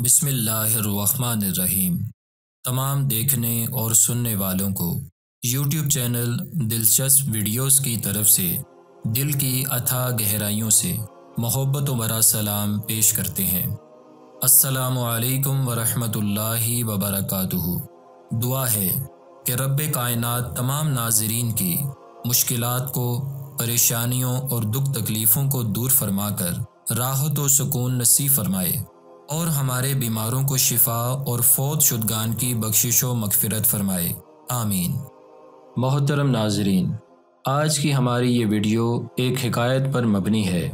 बिस्मिल्लाहिर्रहमानिर्रहीम। तमाम देखने और सुनने वालों को यूट्यूब चैनल दिलचस्प वीडियोस की तरफ से दिल की अथाह गहराइयों से मोहब्बत व भरा सलाम पेश करते हैं। अस्सलामुअलैकुम वरहमतुल्लाहि वबरकातुहू। दुआ है कि रब्बे कायनात तमाम नाज़रीन की मुश्किलात को, परेशानियों और दुख तकलीफ़ों को दूर फरमाकर राहत व सुकून नसीब फरमाए और हमारे बीमारों को शिफा और फौत शुदगान की बख्शिश व मग़फ़िरत फरमाए, आमीन। मोहतरम नाज़रीन, आज की हमारी ये वीडियो एक हिकायत पर मबनी है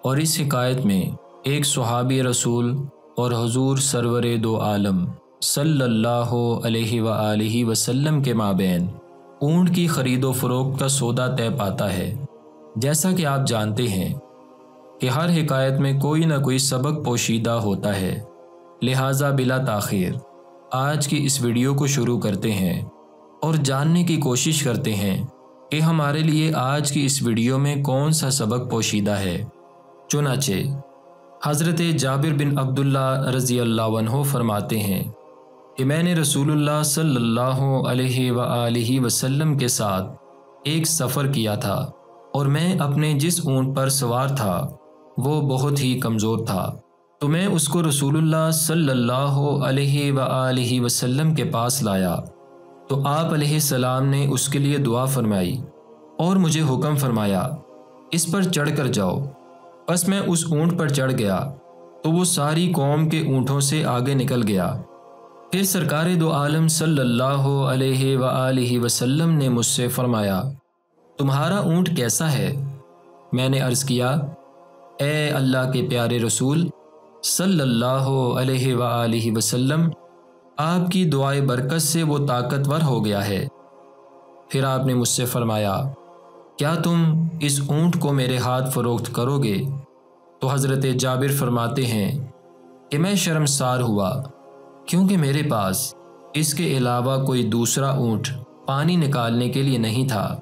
और इस हिकायत में एक सहाबी रसूल और हुज़ूर सरवरे दो आलम सल्लल्लाहु अलैहि वसल्लम के माबैन ऊँट की ख़रीद व फ़रोख्त का सौदा तय पाता है। जैसा कि आप जानते हैं कि हर हिकायत में कोई ना कोई सबक पोशीदा होता है, लिहाजा बिला ताख़ीर आज की इस वीडियो को शुरू करते हैं और जानने की कोशिश करते हैं कि हमारे लिए आज की इस वीडियो में कौन सा सबक पोशीदा है। चुनाचे हज़रत जाबिर बिन अब्दुल्ला रज़ी अल्लाह अन्हु फरमाते हैं कि मैंने रसूलुल्लाह सल्लल्लाहु अलैहि वसल्लम के साथ एक सफ़र किया था और मैं अपने जिस ऊँट पर सवार था वो बहुत ही कमज़ोर था, तो मैं उसको रसूलुल्लाह सल्लल्लाहु अलैहि वसल्लम के पास लाया तो आप अलैहिस्सलाम ने उसके लिए दुआ फरमाई और मुझे हुक्म फरमाया, इस पर चढ़ कर जाओ। बस मैं उस ऊँट पर चढ़ गया तो वो सारी कौम के ऊँटों से आगे निकल गया। फिर सरकार दो आलम सल्लल्लाहु अलैहि वसल्लम ने मुझसे फरमाया, तुम्हारा ऊँट कैसा है? मैंने अर्ज़ किया, ए अल्लाह के प्यारे रसूल सल्लल्लाहु अलैहि वसल्लम, आपकी दुआए बरकत से वो ताकतवर हो गया है। फिर आपने मुझसे फरमाया, क्या तुम इस ऊँट को मेरे हाथ फ़रोख्त करोगे? तो हज़रत जाबिर फरमाते हैं कि मैं शर्मसार हुआ क्योंकि मेरे पास इसके अलावा कोई दूसरा ऊँट पानी निकालने के लिए नहीं था।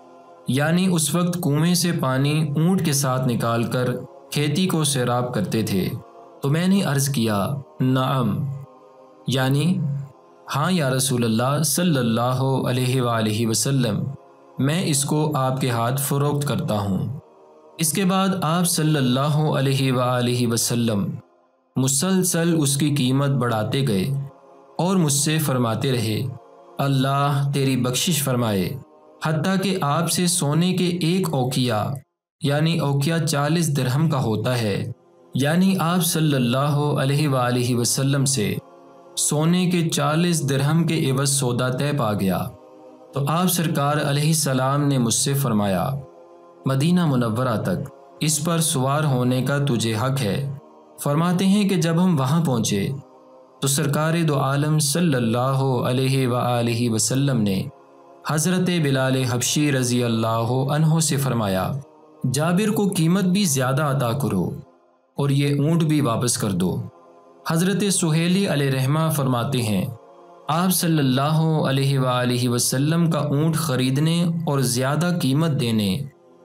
यानी उस वक्त कुएं से पानी ऊँट के साथ निकालकर खेती को सैराब करते थे। तो मैंने अर्ज़ किया, नाम, यानी हाँ या रसूलल्लाह सल्लल्लाहु अलैहि वसल्लम, मैं इसको आपके हाथ फ़रोख्त करता हूँ। इसके बाद आप सल्लल्लाहु अलैहि वसल्लम मुसलसल उसकी कीमत बढ़ाते गए और मुझसे फरमाते रहे, अल्लाह तेरी बख्शिश फरमाए, हत्ता कि आपसे सोने के एक औकिया यानी औकिया 40 दिरहम का होता है। यानी आप सल्लल्लाहु अलैहि वसल्लम से सोने के 40 दिरहम के एवज सौदा तय पा गया। तो आप सरकार अलैहिस्सलाम ने मुझसे फरमाया, मदीना मुनव्वरा तक इस पर सवार होने का तुझे हक है। फरमाते हैं कि जब हम वहाँ पहुँचे तो सरकार दो आलम सल्लल्लाहु अलैहि वसल्लम ने हज़रत बिलाल हबशी रज़ी अल्लाह अन्हु से फरमाया, जाबिर को कीमत भी ज़्यादा अता करो और ये ऊँट भी वापस कर दो। हज़रत सुहेली अलैहिर्रहमा फरमाते हैं, आप सल्लल्लाहु अलैहि वसल्लम का ऊँट ख़रीदने और ज़्यादा कीमत देने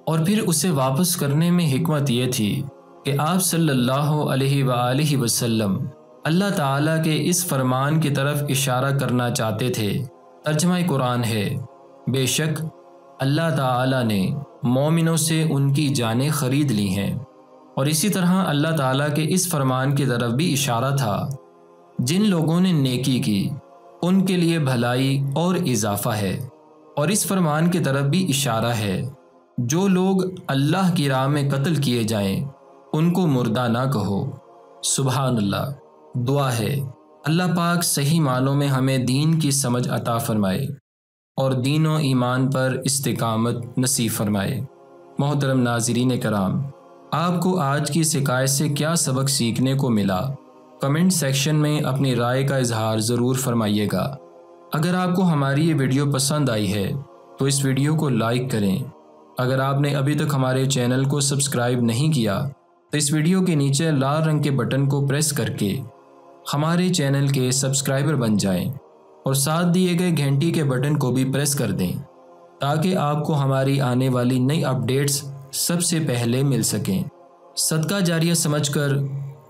और फिर उसे वापस करने में हिकमत ये थी कि आप सल्लल्लाहु अलैहि वसल्लम अल्लाह ताला के इस फरमान की तरफ इशारा करना चाहते थे। तर्जुमा कुरान है, बेशक अल्लाह ताला ने मोमिनों से उनकी जानें ख़रीद ली हैं। और इसी तरह अल्लाह ताला के इस फरमान की तरफ भी इशारा था, जिन लोगों ने नेकी की उनके लिए भलाई और इजाफ़ा है। और इस फरमान की तरफ भी इशारा है, जो लोग अल्लाह की राह में कत्ल किए जाएं उनको मुर्दा ना कहो। सुभान अल्लाह। दुआ है अल्लाह पाक सही मानों में हमें दीन की समझ अता फरमाए और दीन व ईमान पर इस्तिकामत नसीब फरमाए। मोहतरम नाज़रीन कराम, आपको आज की इस हिकायत से क्या सबक सीखने को मिला? कमेंट सेक्शन में अपनी राय का इजहार ज़रूर फरमाइएगा। अगर आपको हमारी ये वीडियो पसंद आई है तो इस वीडियो को लाइक करें। अगर आपने अभी तक हमारे चैनल को सब्सक्राइब नहीं किया तो इस वीडियो के नीचे लाल रंग के बटन को प्रेस करके हमारे चैनल के सब्सक्राइबर बन जाएं और साथ दिए गए घंटी के बटन को भी प्रेस कर दें ताकि आपको हमारी आने वाली नई अपडेट्स सबसे पहले मिल सकें। सदका जारिया समझकर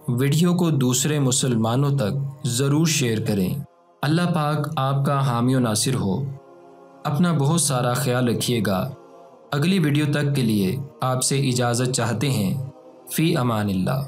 ویڈیو کو دوسرے مسلمانوں تک ضرور شیئر کریں۔ اللہ پاک آپ کا حامی و ناصر ہو۔ اپنا بہت سارا خیال رکھیے گا۔ اگلی ویڈیو تک کے لیے آپ سے اجازت چاہتے ہیں۔ فی امان اللہ۔